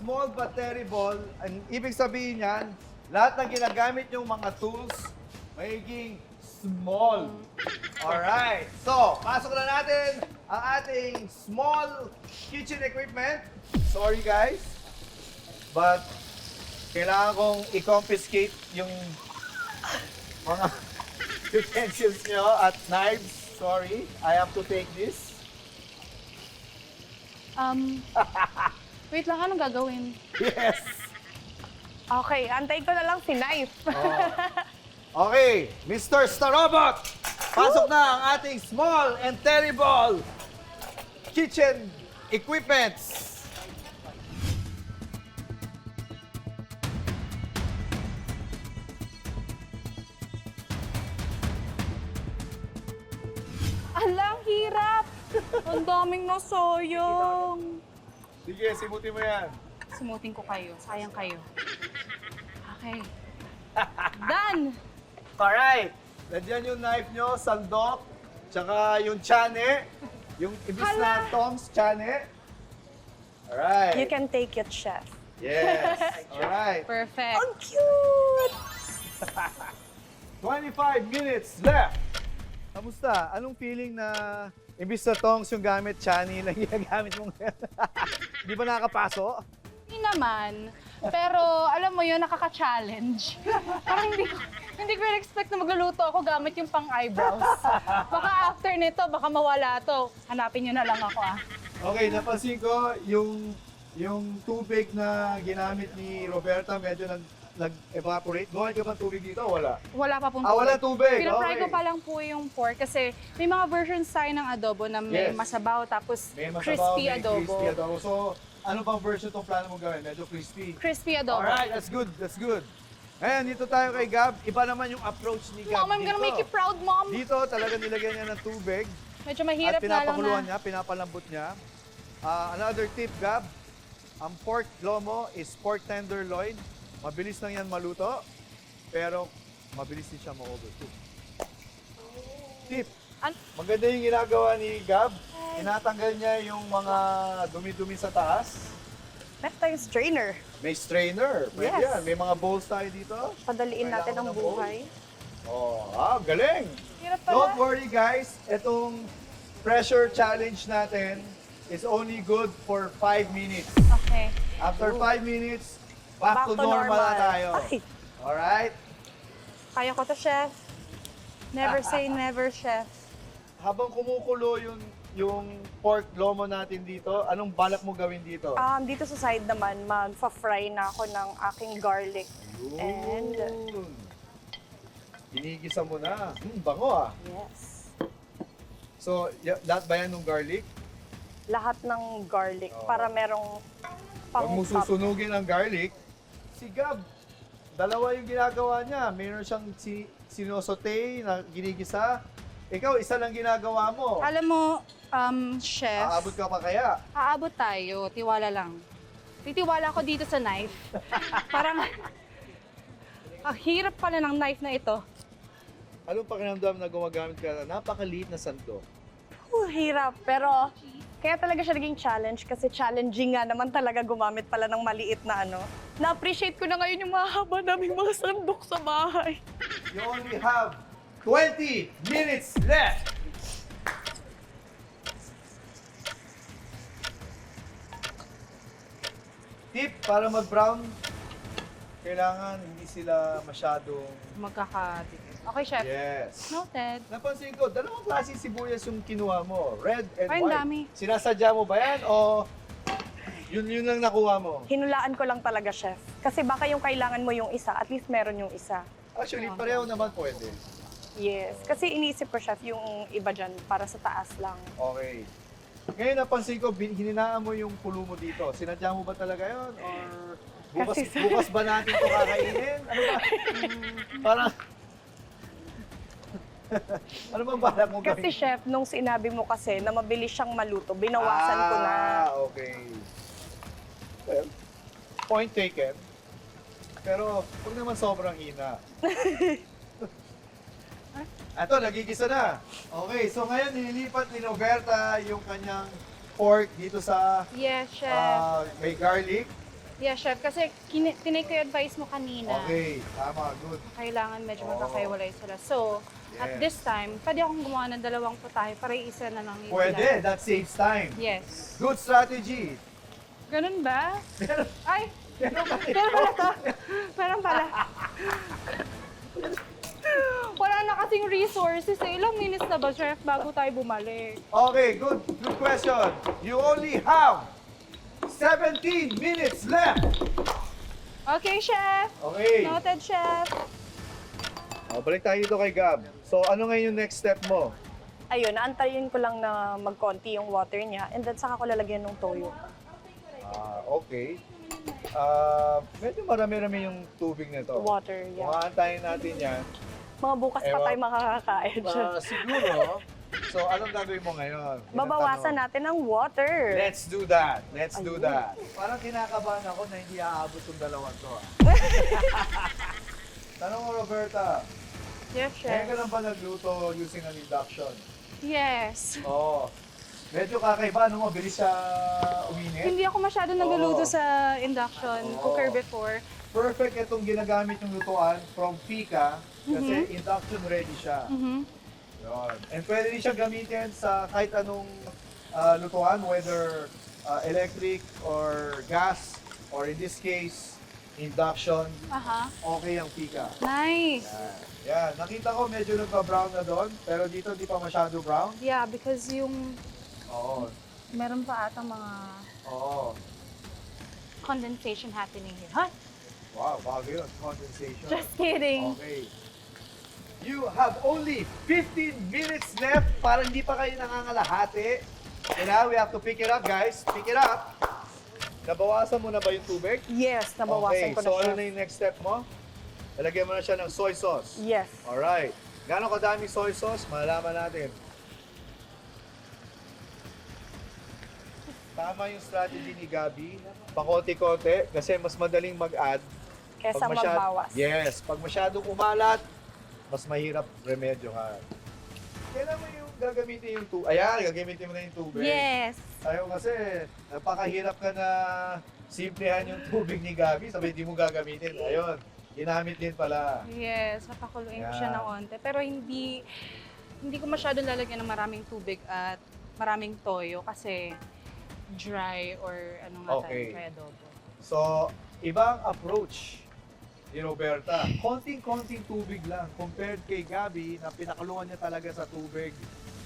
small but terrible, ang ibig sabihin yan, lahat ng ginagamit yung mga tools, magiging small. Alright. So, pasok na natin ang ating small kitchen equipment. Sorry guys, but kailangan kong i-confiscate yung mga utensils nyo at knives. Sorry, I have to take this. Wait lang, anong gagawin? Yes. Okay, antayin ko na lang si Knife. Okay, Mr. Starobot! Pasok na ang ating small and terrible kitchen equipments. Alang hirap! Ang daming nasoyong. Sige, simutin mo yan. Simutin ko kayo. Sayang kayo. Okay. Done! Alright. Nandiyan yung knife nyo, sandok, tsaka yung chane. Yung ibis na tongs, chane. Alright. You can take it, Chef. Yes. Alright. Perfect. Ang cute! 25 minutes left. Kamusta? Anong feeling na imbis na tongs yung gamit, chani lang ginagamit mong Di ba nakakapaso? Hindi naman. Pero alam mo yun, nakaka-challenge. Parang hindi ko expect na magluluto ako gamit yung pang-eyebrows. Baka after nito, baka mawala to. Hanapin nyo na lang ako Okay, napansin ko yung tubig na ginamit ni Roberta medyo nag-evaporate. Gawin ka bang tubig dito? Wala. Wala pa pong Ah, wala tubig. Pinapry ko Okay. pa lang po yung pork kasi may mga versions tayo ng adobo na may Yes. masabaw tapos May masabaw, crispy may adobo. crispy adobo. So, ano bang version itong plano mo gawin? Medyo crispy. Crispy adobo. Alright, that's good. That's good. Ngayon, dito tayo kay Gab. Iba naman yung approach ni Gab Mom, I'm gonna make you proud, Mom. Dito, talaga nilagyan niya ng tubig. Medyo At mahirap nga lang pinapakuluan na. niya, pinapalambot niya. Another tip, Gab. Ang pork lomo is pork tenderloin. Mabilis lang yan maluto, pero mabilis din siya ma-overcook. Tip. Maganda yung ginagawa ni Gab. Tinatanggal niya yung mga dumi-dumi sa taas. Meron tayong strainer. May strainer. Pwede Yes. yan. May mga bowls tayo dito. Padaliin natin Kailangan ang ng bowl. buhay. Galing! Hirap pala. Don't worry guys, itong pressure challenge natin is only good for 5 minutes. Okay. After 5 minutes, back to normal na tayo. Ay, Alright? kaya ko to, Chef. Never say never, chef. Habang kumukulo yung pork lomo natin dito, anong balak mo gawin dito? Dito sa side naman, magfa-fry na ako ng aking garlic. And, Yun. Ginigisa mo na. Bango ah. yes. So, lahat ba yan ng garlic? Lahat ng garlic Oo. para merong Pag mo pang-top. susunugin ang garlic, si Gab, dalawa yung ginagawa niya. Meron siyang sinosote na ginigisa. Ikaw, isa lang ginagawa mo. Alam mo, chef, Aabot ka pa kaya? aabot tayo. Tiwala lang. Titiwala ako dito sa knife. Parang, ang hirap pala ng knife na ito. Anong pakiramdam na gumagamit ka? Napakaliit na sandok. Hirap. Pero, kaya talaga siya naging challenge kasi challenging nga naman talaga gumamit pala ng maliit na ano. Na-appreciate ko na ngayon yung mahaba naming mga sandok sa bahay. You only have 20 minutes left. Tip, para mag-brown, kailangan hindi sila masyadong... Magkakadikit. Okay, chef. Yes. Noted. Napansin ko, dalawang klaseng sibuyas yung kinuha mo. Red and Ay, ang white. dami. Sinasadya mo ba yan o yun lang nakuha mo? Hinulaan ko lang talaga, Chef. Kasi baka yung kailangan mo yung isa, at least meron yung isa. Actually, pareho naman pwede. Yes. Kasi iniisip ko, Chef, yung iba dyan para sa taas lang. Okay. Ngayon napansin ko, hininaan mo yung pulo mo dito. Sinadya mo ba talaga yun? Or bukas, Kasi- bukas ba natin ito kakainin? Ano ba? Parang... ano bang balak mo Kasi, gawin? Chef, nung sinabi mo kasi na mabilis siyang maluto, binawasan ko na. Okay. Well, point taken. Pero huwag naman sobrang hina. Ato, nagigisa na. Okay, so ngayon nililipat ni Roberta yung kanyang pork dito sa Yes, chef. may garlic. Yeah, chef. Kasi tinake ko yung advice mo kanina. Okay, tama, good. Kailangan medyo Oo. magkakaiwalay sila. So, at Yes. this time, pwede akong gumawa ng dalawang putahe para isa na lang yung Pwede, ilan. that saves time. Yes. Good strategy. Ganun ba? Pero, Ay! pero bakit? Pero pala to. Parang pala. Wala na kasing resources eh. Ilang minutes na ba, chef, bago tayo bumalik? Okay, good question. You only have 17 minutes left. Okay, chef. Okay. Noted, chef. Balik tayo dito kay Gab. So, ano ngayon yung next step mo? Ayun, naantayin ko lang na magkonti yung water niya and then saka ko lalagyan ng toyo. Okay. Medyo marami-rami yung tubig nito. Water, Kung yeah. aantayin natin yan, Mga bukas pa Ewan. tayo makakakain. siguro, so anong gagawin mo ngayon? Yun ang Babawasan tanong. natin ang water. Let's do that. Let's do Ayun. that. Parang kinakabahan ako na hindi aabot yung dalawang to. Tanong mo, Roberta, Yes, ngayon chef. ka lang ba nagluto using an induction? Yes. Oo. Medyo kakaiba, ano mo, bilis siya uminit. Hindi ako masyado nagluluto Oo. sa induction Oo. cooker before. Perfect itong ginagamit yung lutuan from Pika kasi induction ready siya. Mhm. Yun. And pwede rin siya gamitin sa kahit anong lutuan, whether electric or gas, or in this case, induction, Aha. okay ang Pika. Nice. Yan. Nakita ko medyo nagpa-brown na doon, pero dito hindi pa masyado brown. Yeah, because yung Oo. meron pa ata mga Oo. condensation happening here. Huh? Wow, bago yun. Condensation. Just kidding. Okay. You have only 15 minutes left para hindi pa kayo nangangalahati. And now we have to pick it up, guys. Pick it up. Nabawasan mo na ba yung tubig? Yes, nabawasan ko na so siya. ano na yung next step mo? Lalagyan mo na siya ng soy sauce. Yes. Alright. Gano'ng kadaming soy sauce? Malalaman natin. Tama yung strategy ni Gabi. Pakonti-konti kasi mas madaling mag-add. Kesa magbawas. Yes. Pag masyadong umalat, mas mahirap remedyohan. Kailan mo yung gagamitin yung tubig? Ayan, gagamitin mo na yung tubig. Yes. Ayaw kasi, napakahirap ka na simplehan yung tubig ni Gabi, sabi hindi mo gagamitin. Ayun, ginamit din pala. Yes, napakuluin ko siya Yeah. ng onte. Pero hindi ko masyadong lalagyan ng maraming tubig at maraming toyo kasi dry or ano nga Okay. tayo, kaya adobo. So, ibang approach ni Roberta. Konting-konting tubig lang compared kay Gabi na pinakaluan niya talaga sa tubig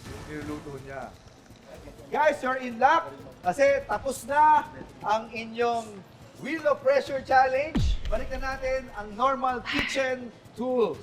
yung niluluto niya. Guys, you're in luck kasi tapos na ang inyong Wheel of Pressure Challenge. Balik na natin ang normal kitchen tools.